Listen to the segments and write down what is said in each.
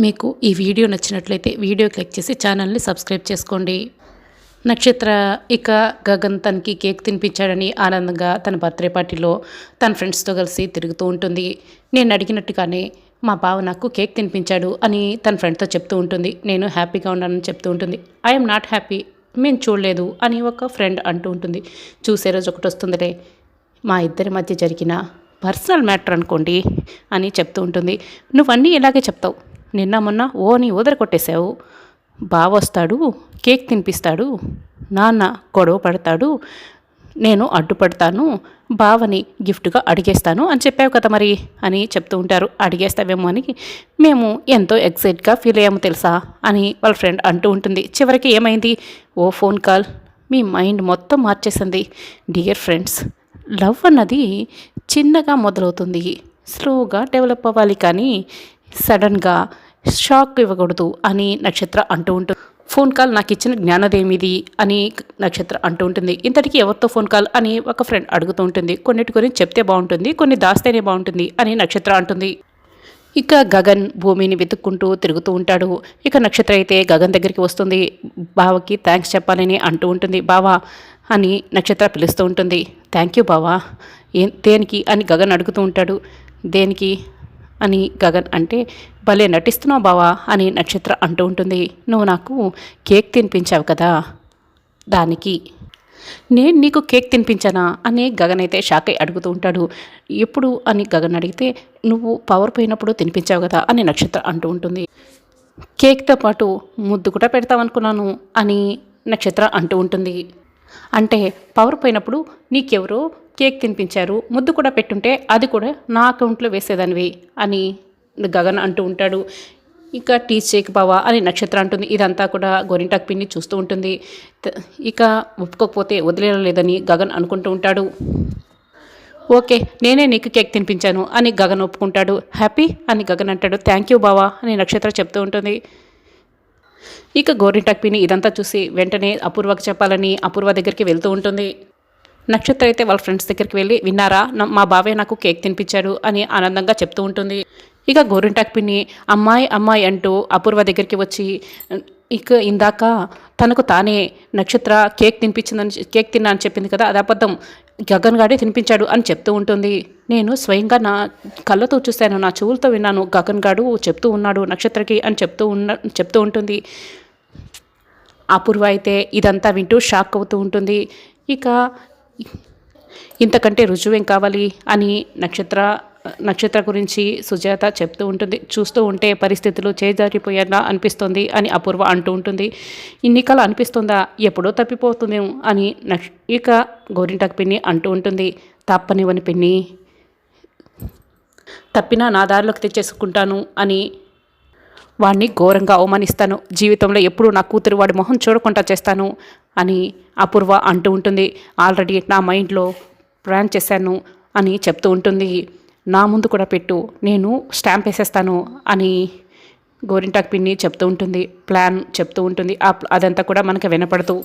మీకు ఈ వీడియో నచ్చినట్లయితే వీడియో క్లిక్ చేసి ఛానల్ని సబ్స్క్రైబ్ చేసుకోండి. నక్షత్ర ఇక గగన్ తనకి కేక్ తినిపించాడని ఆనందంగా తన బర్త్డే పార్టీలో తన ఫ్రెండ్స్తో కలిసి తిరుగుతూ ఉంటుంది. నేను అడిగినట్టుగానే మా బావ నాకు కేక్ తినిపించాడు అని తన ఫ్రెండ్తో చెప్తూ ఉంటుంది. నేను హ్యాపీగా ఉన్నానని చెప్తూ ఉంటుంది. ఐఎమ్ నాట్ హ్యాపీ, మేము చూడలేదు అని ఒక ఫ్రెండ్ అంటూ ఉంటుంది. చూసే రోజు ఒకటి వస్తుందిలే, మా ఇద్దరి మధ్య జరిగిన పర్సనల్ మ్యాటర్ అనుకోండి అని చెప్తూ ఉంటుంది. నువ్వన్నీ ఇలాగే చెప్తావు, నిన్న మొన్న ఓని ఊదర కొట్టేశావు. బావ వస్తాడు, కేక్ తినిపిస్తాడు, నాన్న గొడవ పడతాడు, నేను అడ్డుపడతాను, బావని గిఫ్ట్గా అడిగేస్తాను అని చెప్పావు కదా మరి అని చెప్తూ ఉంటారు. అడిగేస్తావేమో అని మేము ఎంతో ఎక్సైట్గా ఫీల్ అయ్యాము తెలుసా అని వాళ్ళ ఫ్రెండ్ అంటూ ఉంటుంది. చివరికి ఏమైంది, ఓ ఫోన్ కాల్ మీ మైండ్ మొత్తం మార్చేసింది. డియర్ ఫ్రెండ్స్, లవ్ అన్నది చిన్నగా మొదలవుతుంది, స్లోగా డెవలప్ అవ్వాలి, కానీ సడన్గా షాక్ ఇవ్వకూడదు అని నక్షత్ర అంటూ ఉంటుంది. ఫోన్ కాల్ నాకు ఇచ్చిన జ్ఞానోదయమిది అని నక్షత్ర అంటూ ఉంటుంది. ఇంతటికీ ఎవరితో ఫోన్ కాల్ అని ఒక ఫ్రెండ్ అడుగుతూ ఉంటుంది. కొన్నిటి గురించి చెప్తే బాగుంటుంది, కొన్ని దాస్తేనే బాగుంటుంది అని నక్షత్ర అంటుంది. ఇక గగన్ భూమిని వెతుక్కుంటూ తిరుగుతూ ఉంటాడు. ఇక నక్షత్ర అయితే గగన్ దగ్గరికి వస్తుంది. బావకి థ్యాంక్స్ చెప్పాలని అంటూ ఉంటుంది. బావా అని నక్షత్ర పిలుస్తూ ఉంటుంది. థ్యాంక్ యూ బావా, దేనికి అని గగన్ అడుగుతూ ఉంటాడు. దేనికి అని గగన్ అంటే, భలే నటిస్తున్నావు బావా అని నక్షత్ర అంటూ ఉంటుంది. నువ్వు నాకు కేక్ తినిపించావు కదా, దానికి. నేను నీకు కేక్ తినిపించానా అని గగన్ అయితే షాక్ అయి అడుగుతూ ఉంటాడు. ఎప్పుడు అని గగన్ అడిగితే, నువ్వు పవర్ పోయినప్పుడు తినిపించావు కదా అని నక్షత్ర అంటూ ఉంటుంది. కేక్తో పాటు ముద్దు కూడా పెడతామనుకున్నాను అని నక్షత్ర అంటూ ఉంటుంది. అంటే పవర్ పోయినప్పుడు నీకెవరో కేక్ తినిపించారు, ముద్దు కూడా పెట్టుంటే అది కూడా నా అకౌంట్లో వేసేదానివి అని గగన్ అంటూ ఉంటాడు. ఇక టీచ్ చేయకు బావా అని నక్షత్ర అంటుంది. ఇదంతా కూడా గోరింటాకు పిన్ని చూస్తూ ఉంటుంది. ఇక ఒప్పుకోకపోతే వదిలేయలేదని గగన్ అనుకుంటూ ఉంటాడు. ఓకే, నేనే నీకు కేక్ తినిపించాను అని గగన్ ఒప్పుకుంటాడు. హ్యాపీ అని గగన్ అంటాడు. థ్యాంక్ యూ బావా అని నక్షత్ర చెప్తూ ఉంటుంది. ఇక గోరింటాకు పిన్ని ఇదంతా చూసి వెంటనే అపూర్వకు చెప్పాలని అపూర్వ దగ్గరికి వెళ్తూ ఉంటుంది. నక్షత్ర అయితే వాళ్ళ ఫ్రెండ్స్ దగ్గరికి వెళ్ళి, విన్నారా, మా బావే నాకు కేక్ తినిపించాడు అని ఆనందంగా చెప్తూ ఉంటుంది. ఇక గోరింటాకు పిన్ని అమ్మాయి అమ్మాయి అంటూ అపూర్వ దగ్గరికి వచ్చి, ఇక ఇందాక తనకు తానే నక్షత్ర కేక్ తిన్నా అని చెప్పింది కదా, అది అబద్ధం, గగన్ గాడే తినిపించాడు అని చెప్తూ ఉంటుంది. నేను స్వయంగా నా కళ్ళతో చూశాను, నా చెవులతో విన్నాను, గగన్ గాడు చెప్తూ ఉన్నాడు నక్షత్రకి అని చెప్తూ ఉంటుంది. అపూర్వ అయితే ఇదంతా వింటూ షాక్ అవుతూ ఉంటుంది. ఇక ఇంతకంటే రుజువేం కావాలి అని నక్షత్ర గురించి సుజాత చెప్తూ ఉంటుంది. చూస్తూ ఉంటే పరిస్థితులు చేజారిపోయేలా అనిపిస్తుంది అని అపూర్వ అంటూ ఉంటుంది. ఇన్ని కళ అనిపిస్తుందా, ఎప్పుడో తప్పిపోతుందేమో అని ఇక గోరింటాకు పిన్ని అంటూ ఉంటుంది. తప్పనివ్వని పిన్ని, తప్పినా నా దారిలోకి తెచ్చేసుకుంటాను అని వాడిని ఘోరంగా అవమానిస్తాను, జీవితంలో ఎప్పుడూ నా కూతురు వాడి మొహం చూడకుండా చేస్తాను అని అపూర్వ అంటూ ఉంటుంది. ఆల్రెడీ నా మైండ్లో ప్లాన్ చేశాను అని చెప్తూ ఉంటుంది. నా ముందు కూడా పెట్టు, నేను స్టాంప్ వేసేస్తాను అని గోరింటాకు పిన్ని చెప్తూ ఉంటుంది. ప్లాన్ చెప్తూ ఉంటుంది. అదంతా కూడా మనకు వినపడుతూ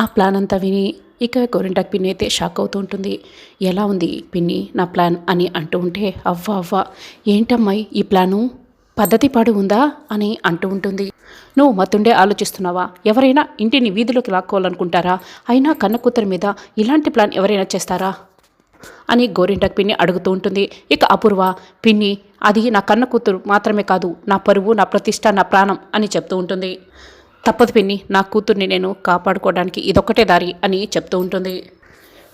ఆ ప్లాన్ అంతా విని ఇక గోరింటాకు పిన్ని అయితే షాక్ అవుతూ ఉంటుంది. ఎలా ఉంది పిన్ని నా ప్లాన్ అని అంటూ ఉంటే, అవ్వ ఏంటమ్మాయి ఈ ప్లాను, పద్ధతి పాడు ఉందా అని అంటూ ఉంటుంది. నువ్వు మతుండే ఆలోచిస్తున్నావా, ఎవరైనా ఇంటిని వీధిలోకి లాక్కోవాలనుకుంటారా, అయినా కన్న కూతురి మీద ఇలాంటి ప్లాన్ ఎవరైనా చేస్తారా అని గోరింటాకు పిన్ని అడుగుతూ ఉంటుంది. ఇక అపూర్వ, పిన్ని అది నా కన్న కూతురు మాత్రమే కాదు, నా పరువు, నా ప్రతిష్ట, నా ప్రాణం అని చెప్తూ ఉంటుంది. తప్పదు పిన్ని, నా కూతుర్ని నేను కాపాడుకోవడానికి ఇదొక్కటే దారి అని చెప్తూ ఉంటుంది.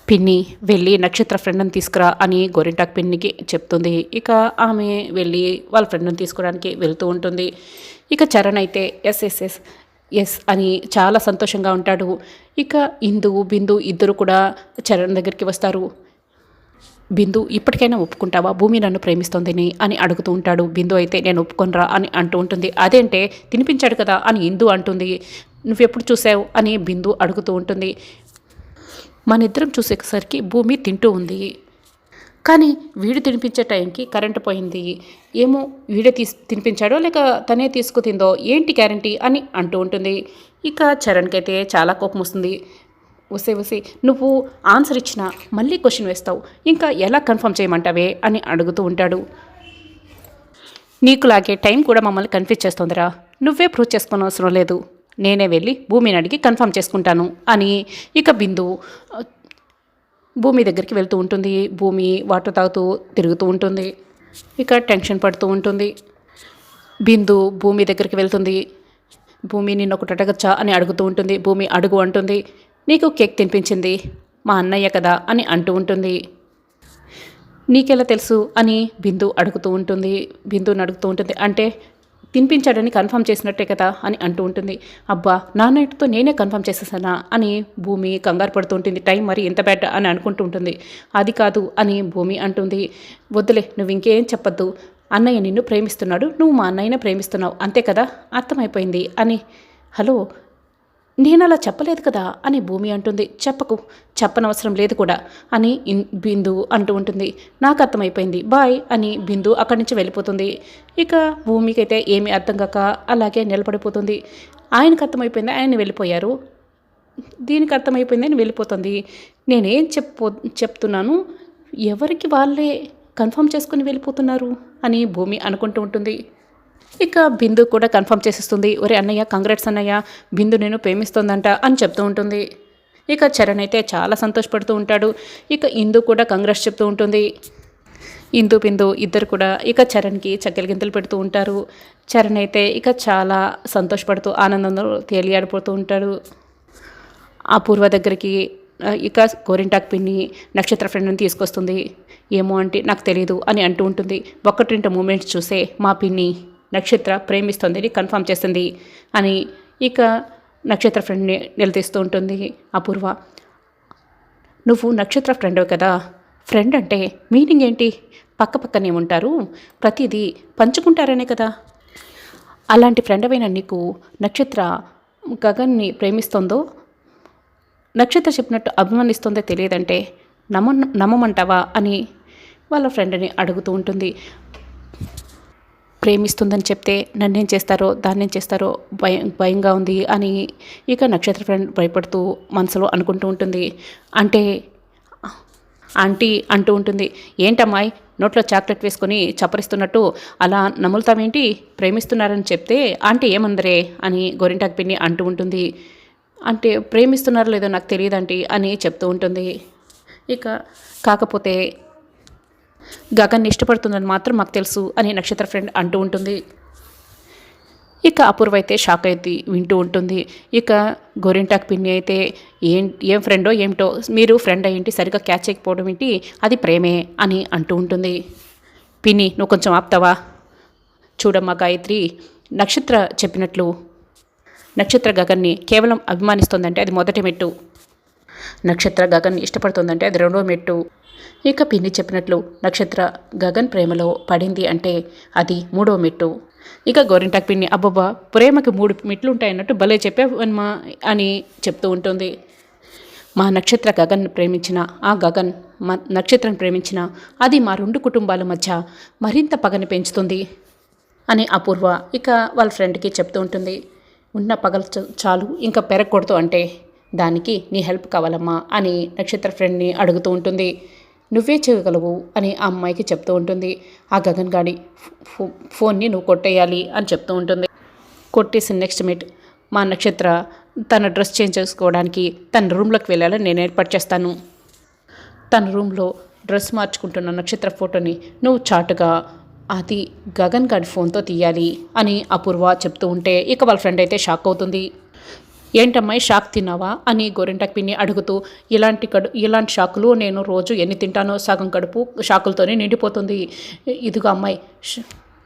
పిన్ని వెళ్ళి నక్షత్ర ఫ్రెండ్ని తీసుకురా అని గోరింటాకు పిన్నికి చెప్తుంది. ఇక ఆమె వెళ్ళి వాళ్ళ ఫ్రెండ్ని తీసుకోవడానికి వెళ్తూ ఉంటుంది. ఇక చరణ్ అయితే ఎస్ అని చాలా సంతోషంగా ఉంటాడు. ఇక ఇందు బిందు ఇద్దరు కూడా చరణ్ దగ్గరికి వస్తారు. బిందు, ఇప్పటికైనా ఒప్పుకుంటావా, భూమి నన్ను ప్రేమిస్తోందని అని అడుగుతూ ఉంటాడు. బిందు అయితే నేను ఒప్పుకొనరా అని అంటూ ఉంటుంది. అదేంటే తినిపించాడు కదా అని ఇందు అంటుంది. నువ్వెప్పుడు చూసావు అని బిందు అడుగుతూ ఉంటుంది. మన ఇద్దరం చూసేసరికి భూమి తింటూ ఉంది, కానీ వీడు తినిపించే టైంకి కరెంటు పోయింది, ఏమో వీడే తినిపించాడో లేక తనే తీసుకుతిందో ఏంటి గ్యారంటీ అని అంటూ ఉంటుంది. ఇక చరణ్కి అయితే చాలా కోపం వస్తుంది. వసే నువ్వు ఆన్సర్ ఇచ్చినా మళ్ళీ క్వశ్చన్ వేస్తావు, ఇంకా ఎలా కన్ఫర్మ్ చేయమంటావే అని అడుగుతూ ఉంటాడు. నీకులాగే టైం కూడా మమ్మల్ని కన్ఫ్యూజ్ చేస్తుందిరా. నువ్వే ప్రూవ్ చేసుకోని అవసరం లేదు, నేనే వెళ్ళి భూమిని అడిగి కన్ఫర్మ్ చేసుకుంటాను అని ఇక బిందు భూమి దగ్గరికి వెళ్తూ ఉంటుంది. భూమి వాటర్ తాగుతూ తిరుగుతూ ఉంటుంది. ఇక టెన్షన్ పడుతూ ఉంటుంది. బిందు భూమి దగ్గరికి వెళ్తుంది. భూమి నిన్ను ఒకటి అడగచ్చా అని అడుగుతూ ఉంటుంది. భూమి అడుగు అంటుంది. నీకు కేక్ తినిపించింది మా అన్నయ్య కదా అని అంటూ ఉంటుంది. నీకెలా తెలుసు అని బిందు అడుగుతూ ఉంటుంది. బిందుని అడుగుతూ ఉంటుంది. అంటే తినిపించాడని కన్ఫర్మ్ చేసినట్టే కదా అని అంటూ ఉంటుంది. అబ్బా నాన్నతో నేనే కన్ఫర్మ్ చేసేసానా అని భూమి కంగారు పడుతూ ఉంటుంది. టైం మరి ఎంత బ్యాడ్ అని అనుకుంటూ ఉంటుంది. అది కాదు అని భూమి అంటుంది. వద్దులే, నువ్వు ఇంకేం చెప్పొద్దు, అన్నయ్య నిన్ను ప్రేమిస్తున్నాడు, నువ్వు మా అన్నయ్యనే ప్రేమిస్తున్నావు అంతే కదా, అర్థమైపోయింది అని. హలో, నేను అలా చెప్పలేదు కదా అని భూమి అంటుంది. చెప్పనవసరం లేదు కూడా అని బిందు అంటూ ఉంటుంది. నాకు అర్థమైపోయింది, బాయ్ అని బిందు అక్కడి నుంచి వెళ్ళిపోతుంది. ఇక భూమికైతే ఏమీ అర్థం కాక అలాగే నిలబడిపోతుంది. ఆయనకు అర్థమైపోయింది, ఆయన వెళ్ళిపోయారు, దీనికి అర్థమైపోయింది అని వెళ్ళిపోతుంది. నేనేం చెప్తున్నాను, ఎవరికి వాళ్ళే కన్ఫర్మ్ చేసుకుని వెళ్ళిపోతున్నారు అని భూమి అనుకుంటూ ఉంటుంది. ఇక బిందు కూడా కన్ఫర్మ్ చేసేస్తుంది. ఒరే అన్నయ్య, కంగ్రాట్స్ అన్నయ్య, బిందు నేను ప్రేమిస్తోందంట అని చెప్తూ ఉంటుంది. ఇక చరణ్ అయితే చాలా సంతోషపడుతూ ఉంటాడు. ఇక ఇందు కూడా కంగ్రాట్స్ చెప్తూ ఉంటుంది. ఇందు బిందు ఇద్దరు కూడా ఇక చరణ్కి చక్కెర గింతలు పెడుతూ ఉంటారు. చరణ్ అయితే ఇక చాలా సంతోషపడుతూ ఆనందంలో తేలియాడిపోతూ ఉంటాడు. అపూర్వ దగ్గరికి ఇక గోరింటాకు పిన్ని నక్షత్ర ఫ్రెండ్ని తీసుకొస్తుంది. ఏమో అంటే నాకు తెలీదు అని అంటూ ఉంటుంది. ఒక్కటి రెండు మూమెంట్స్ చూసే మా పిన్ని నక్షత్ర ప్రేమిస్తుంది కన్ఫర్మ్ చేస్తుంది అని ఇక నక్షత్ర ఫ్రెండ్ని నిలదీస్తూ ఉంటుంది అపూర్వ. నువ్వు నక్షత్ర ఫ్రెండ్ కదా, ఫ్రెండ్ అంటే మీనింగ్ ఏంటి? పక్కనే ఉంటారు, ప్రతిదీ పంచుకుంటారనే కదా. అలాంటి ఫ్రెండ్ అయిన నీకు నక్షత్ర గగన్ని ప్రేమిస్తుందో, నక్షత్ర చెప్పినట్టు అభిమానిస్తుందో తెలియదంటే నమ్మమంటావా అని వాళ్ళ ఫ్రెండ్ని అడుగుతూ ఉంటుంది. ప్రేమిస్తుందని చెప్తే నన్నేం చేస్తారో దాన్నేం చేస్తారో భయంగా ఉంది అని ఇక నక్షత్ర ఫ్రెండ్ భయపడుతూ మనసులో అనుకుంటూ ఉంటుంది. అంటే ఆంటీ అంటూ ఉంటుంది. ఏంటమ్మాయి నోట్లో చాక్లెట్ వేసుకొని చప్పరిస్తున్నట్టు అలా నమ్ములుతామేంటి? ప్రేమిస్తున్నారని చెప్తే ఆంటీ ఏమందరే అని గోరింటాకు పిన్ని అంటూ ఉంటుంది. అంటే ప్రేమిస్తున్నారో లేదో నాకు తెలియదంటీ అని చెప్తూ ఉంటుంది. ఇక కాకపోతే గగన్ని ఇష్టపడుతుందని మాత్రం మాకు తెలుసు అని నక్షత్ర ఫ్రెండ్ అంటూ ఉంటుంది. ఇక అపూర్వ అయితే షాక్ అయితే వింటూ ఉంటుంది. ఇక గోరింటాకు పిన్ని అయితే ఏం ఫ్రెండో ఏమిటో, మీరు ఫ్రెండ్ అయ్యింటి సరిగ్గా క్యాచ్ చేయకపోవడం ఏంటి, అది ప్రేమే అని అంటూ ఉంటుంది. పిన్ని నువ్వు కొంచెం ఆపుతావా? చూడమ్మా గాయత్రి, నక్షత్ర చెప్పినట్లు నక్షత్ర గగన్ని కేవలం అభిమానిస్తుందంటే అది మొదటి మెట్టు, నక్షత్ర గగన్ని ఇష్టపడుతుందంటే అది రెండో మెట్టు. ఇక పిన్ని చెప్పినట్లు నక్షత్ర గగన్ ప్రేమలో పడింది అంటే అది మూడో మెట్టు. ఇక గోరింటాకు పిన్ని అబ్బబ్బా ప్రేమకి 3 మెట్లు ఉంటాయన్నట్టు భలే చెప్పావమ్మా అని చెప్తూ ఉంటుంది. మా నక్షత్ర గగన్ ప్రేమించిన, ఆ గగన్ మా నక్షత్రం ప్రేమించిన, అది మా 2 కుటుంబాల మధ్య మరింత పగని పెంచుతుంది అని అపూర్వ ఇక వాళ్ళ ఫ్రెండ్కి చెప్తూ ఉంటుంది. ఉన్న పగలు చాలు ఇంకా పెరగకూడదు అంటే దానికి నీ హెల్ప్ కావాలమ్మా అని నక్షత్ర ఫ్రెండ్ని అడుగుతూ ఉంటుంది. నువ్వే చేయగలవు అని ఆ అమ్మాయికి చెప్తూ ఉంటుంది. ఆ గగన్ గాడి ఫోన్ని నువ్వు కొట్టేయాలి అని చెప్తూ ఉంటుంది. కొట్టేసిన నెక్స్ట్ మినిట్ మా నక్షత్ర తన డ్రెస్ చేంజ్ చేసుకోవడానికి తన రూమ్లోకి వెళ్ళాలని నేను ఏర్పాటు చేస్తాను. తన రూమ్లో డ్రెస్ మార్చుకుంటున్న నక్షత్ర ఫోటోని నువ్వు చాటుగా అది గగన్ గాడి ఫోన్తో తీయాలి అని అపూర్వ చెప్తూ ఉంటే ఇక వాళ్ళ ఫ్రెండ్ అయితే షాక్ అవుతుంది. ఏంటమ్మాయి షాక్ తిన్నావా అని గోరింటాకు పిన్ని అడుగుతూ, ఇలాంటి షాకులు నేను రోజు ఎన్ని తింటానో సగం కడుపు షాకులతోనే నిండిపోతుంది. ఇదిగో అమ్మాయి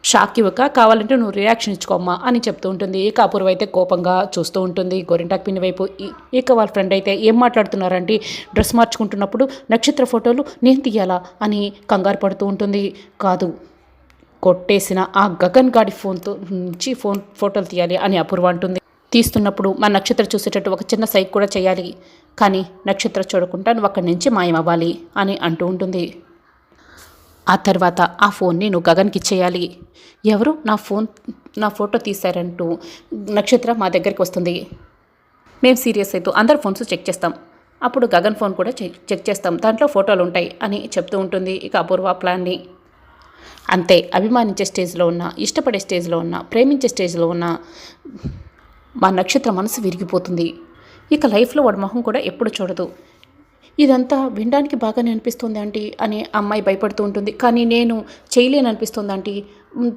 షాక్ ఇవ్వక కావాలంటే నువ్వు రియాక్షన్ ఇచ్చుకోమ్మా అని చెప్తూ ఉంటుంది. ఇక అపూర్వ అయితే కోపంగా చూస్తూ ఉంటుంది గోరింటాకు పిన్ని వైపు. ఇక వాళ్ళ ఫ్రెండ్ అయితే ఏం మాట్లాడుతున్నారంటే డ్రెస్ మార్చుకుంటున్నప్పుడు నక్షత్ర ఫోటోలు నేను తీయాలా అని కంగారు పడుతూ ఉంటుంది. కాదు, కొట్టేసిన ఆ గగన్ గాడి నుంచి ఫోటోలు తీయాలి అని అపూర్వ అంటుంది. తీస్తున్నప్పుడు మా నక్షత్ర చూసేటట్టు ఒక చిన్న సైక్ కూడా చేయాలి, కానీ నక్షత్ర చూడకుండా నువ్వు అక్కడి నుంచి మాయమవ్వాలి అని అంటూ ఉంటుంది. ఆ తర్వాత ఆ ఫోన్ని నువ్వు గగన్కి ఇచ్చేయాలి. ఎవరు నా ఫోటో తీశారంటూ నక్షత్ర మా దగ్గరికి వస్తుంది. మేము సీరియస్ అయితే అందరి ఫోన్స్ చెక్ చేస్తాం, అప్పుడు గగన్ ఫోన్ కూడా చెక్ చేస్తాం, దాంట్లో ఫోటోలు ఉంటాయి అని చెప్తూ ఉంటుంది ఇక అపూర్వ ప్లాన్ని. అంతే, అభిమానించే స్టేజ్లో ఉన్న, ఇష్టపడే స్టేజ్లో ఉన్న, ప్రేమించే స్టేజ్లో ఉన్న మా నక్షత్ర మనసు విరిగిపోతుంది. ఇక లైఫ్లో వాడి మొహం కూడా ఎప్పుడు చూడదు. ఇదంతా వినడానికి బాగానే అనిపిస్తుంది ఆంటీ అని అమ్మాయి భయపడుతూ ఉంటుంది. కానీ నేను చేయలేను అనిపిస్తుంది ఆంటీ,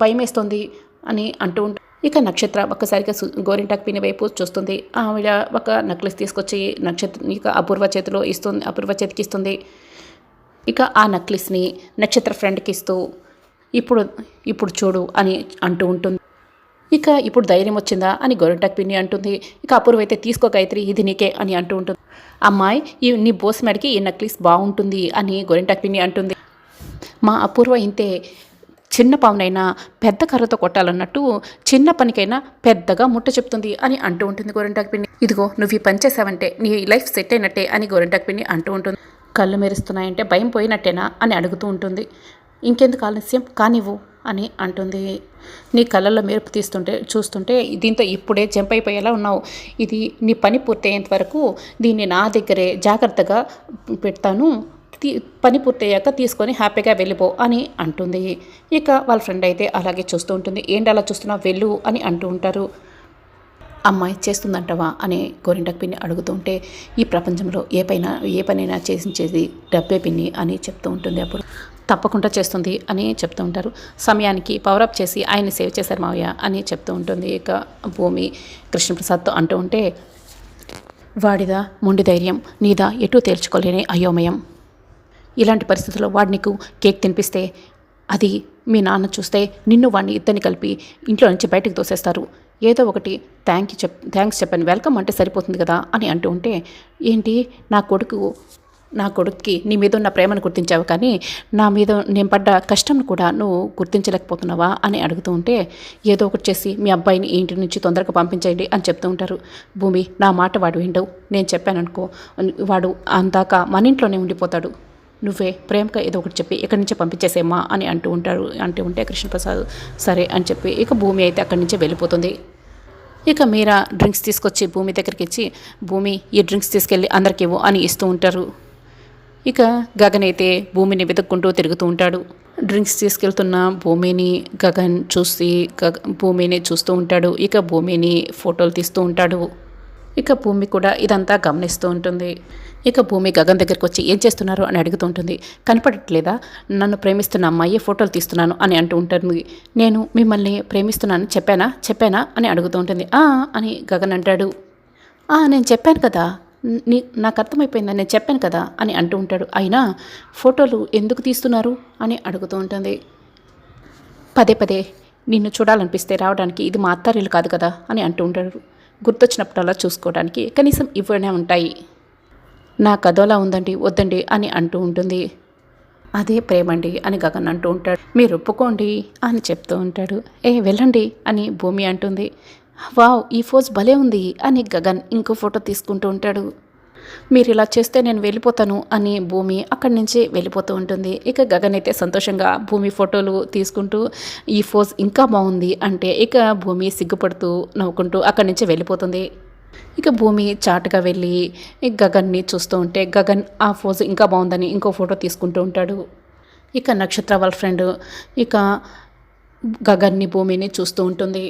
భయమేస్తుంది అని అంటూ ఉంటుంది. ఇక నక్షత్ర ఒక్కసారిగా గోరింటాకు పిన్ని వైపు చూస్తుంది. ఆవిడ ఒక నెక్లెస్ తీసుకొచ్చి ఇక అపూర్వ చేతికి ఇస్తుంది. ఇక ఆ నెక్లెస్ని నక్షత్ర ఫ్రెండ్కి ఇస్తూ ఇప్పుడు చూడు అని అంటూ ఉంటుంది. ఇక ఇప్పుడు ధైర్యం వచ్చిందా అని గోరింటాకు పిన్ని అంటుంది. ఇక అపూర్వ అయితే తీసుకో గాయత్రి, ఇది నీకే అని అంటూ ఉంటుంది. అమ్మాయి, నీ బోస్ మెడకి ఈ నెక్లెస్ బాగుంటుంది అని గోరింటాకు పిన్ని అంటుంది. మా అపూర్వ ఇంతే, చిన్న పామునైనా పెద్ద కర్రతో కొట్టాలన్నట్టు చిన్న పనికైనా పెద్దగా ముట్ట చెప్తుంది అని అంటూ ఉంటుంది గోరింటాకు పిన్ని. ఇదిగో నువ్వు ఈ పని చేసావంటే నీ లైఫ్ సెట్ అయినట్టే అని గోరింటాకు పిన్ని అంటూ ఉంటుంది. కళ్ళు మెరుస్తున్నాయంటే భయం పోయినట్టేనా అని అడుగుతూ ఉంటుంది. ఇంకెందుకు ఆలస్యం, కానివ్వు అని అంటుంది. నీ కళ్ళల్లో మెరుపు చూస్తుంటే దీంతో ఇప్పుడే జంప్ అయిపోయేలా ఉన్నావు. ఇది నీ పని పూర్తయ్యేంత వరకు దీన్ని నా దగ్గరే జాగ్రత్తగా పెడతాను, పని పూర్తయ్యాక తీసుకొని హ్యాపీగా వెళ్ళిపో అని అంటుంది. ఇక వాళ్ళ ఫ్రెండ్ అయితే అలాగే చూస్తూ ఉంటుంది. ఏంటి అలా చూస్తున్నావు, వెళ్ళు అని అంటూ ఉంటారు. అమ్మాయి చేస్తుందంటవా అని గోరింటాకు పిన్ని అడుగుతూ ఉంటే, ఈ ప్రపంచంలో ఏ పనైనా చేసించేది డబ్బే పిన్ని అని చెప్తూ ఉంటుంది. అప్పుడు తప్పకుండా చేస్తుంది అని చెప్తూ ఉంటారు. సమయానికి పవరప్ చేసి ఆయన్ని సేవ్ చేశారు మావయ్య అని చెప్తూ ఉంటుంది. ఇక భూమి కృష్ణప్రసాద్తో అంటూ ఉంటే, వాడిదా మొండి ధైర్యం, నీదా ఎటూ తేల్చుకోలేని అయోమయం. ఇలాంటి పరిస్థితుల్లో వాడు నీకు కేక్ తినిపిస్తే అది మీ నాన్న చూస్తే నిన్ను వాడిని ఇద్దరిని కలిపి ఇంట్లో నుంచి బయటకు తోసేస్తారు. ఏదో ఒకటి థ్యాంక్స్ చెప్పాను, వెల్కమ్ అంటే సరిపోతుంది కదా అని అంటూ ఉంటే, ఏంటి నా కొడుక్కి నీ మీద ఉన్న ప్రేమను గుర్తించావు కానీ నా మీద నేను పడ్డ కష్టం కూడా నువ్వు గుర్తించలేకపోతున్నావా అని అడుగుతూ ఉంటే, ఏదో ఒకటి చేసి మీ అబ్బాయిని ఇంటి నుంచి తొందరగా పంపించేయండి అని చెప్తూ ఉంటారు. భూమి, నా మాట వాడు విండవు, నేను చెప్పాననుకో వాడు అందాక మన ఇంట్లోనే ఉండిపోతాడు. నువ్వే ప్రేమగా ఏదో ఒకటి చెప్పి ఇక్కడి నుంచి పంపించేసేమ్మా అని అంటూ ఉంటే కృష్ణప్రసాద్ సరే అని చెప్పి ఇక భూమి అయితే అక్కడి నుంచి వెళ్ళిపోతుంది. ఇక మీరా డ్రింక్స్ తీసుకొచ్చి భూమి దగ్గరికి ఇచ్చి, భూమి ఈ డ్రింక్స్ తీసుకెళ్ళి అందరికి ఇవ్వు అని ఇస్తూ ఉంటారు. ఇక గగన్ అయితే భూమిని వెతుక్కుంటూ తిరుగుతూ ఉంటాడు. డ్రింక్స్ తీసుకెళ్తున్న భూమిని గగన్ భూమిని చూస్తూ ఉంటాడు. ఇక భూమిని ఫోటోలు తీస్తూ ఉంటాడు. ఇక భూమి కూడా ఇదంతా గమనిస్తూ ఉంటుంది. ఇక భూమి గగన్ దగ్గరికి వచ్చి ఏం చేస్తున్నారు అని అడుగుతూ ఉంటుంది. కనపడట్లేదా, నన్ను ప్రేమిస్తున్న అమ్మాయి ఫోటోలు తీస్తున్నాను అని అంటూ ఉంటుంది. నేను మిమ్మల్ని ప్రేమిస్తున్నాను చెప్పానా అని అడుగుతూ ఉంటుంది. అని గగన్ అంటాడు. నేను చెప్పాను కదా, నాకు అర్థమైపోయిందని నేను చెప్పాను కదా అని అంటూ ఉంటాడు. అయినా ఫోటోలు ఎందుకు తీస్తున్నారు అని అడుగుతూ ఉంటుంది. పదే నిన్ను చూడాలనిపిస్తే రావడానికి ఇది మా అత్తారిల్లు కాదు కదా అని అంటూ ఉంటాడు. గుర్తొచ్చినప్పుడల్లా చూసుకోవడానికి కనీసం ఇవన్నీ ఉంటాయి, నాకు అదోలా ఉందండి వద్దండి అని అంటూ ఉంటుంది. అదే ప్రేమండి అని గగన్ అంటూ ఉంటాడు. మీరు ఒప్పుకోండి అని చెప్తూ ఉంటాడు. వెళ్ళండి అని భూమి అంటుంది. వావ్, ఈ ఫోజ్ భలే ఉంది అని గగన్ ఇంకో ఫోటో తీసుకుంటూ ఉంటాడు. మీరు ఇలా చేస్తే నేను వెళ్ళిపోతాను అని భూమి అక్కడి నుంచి వెళ్ళిపోతూ ఉంటుంది. ఇక గగన్ అయితే సంతోషంగా భూమి ఫోటోలు తీసుకుంటూ ఈ ఫోజ్ ఇంకా బాగుంది అంటే ఇక భూమి సిగ్గుపడుతూ నవ్వుకుంటూ అక్కడి నుంచి వెళ్ళిపోతుంది. ఇక భూమి చాటుగా వెళ్ళి గగన్ని చూస్తూ ఉంటే గగన్ ఆ ఫోజ్ ఇంకా బాగుందని ఇంకో ఫోటో తీసుకుంటూ ఉంటాడు. ఇక నక్షత్ర వాళ్ళ ఫ్రెండ్ ఇక గగన్ని భూమిని చూస్తూ ఉంటుంది.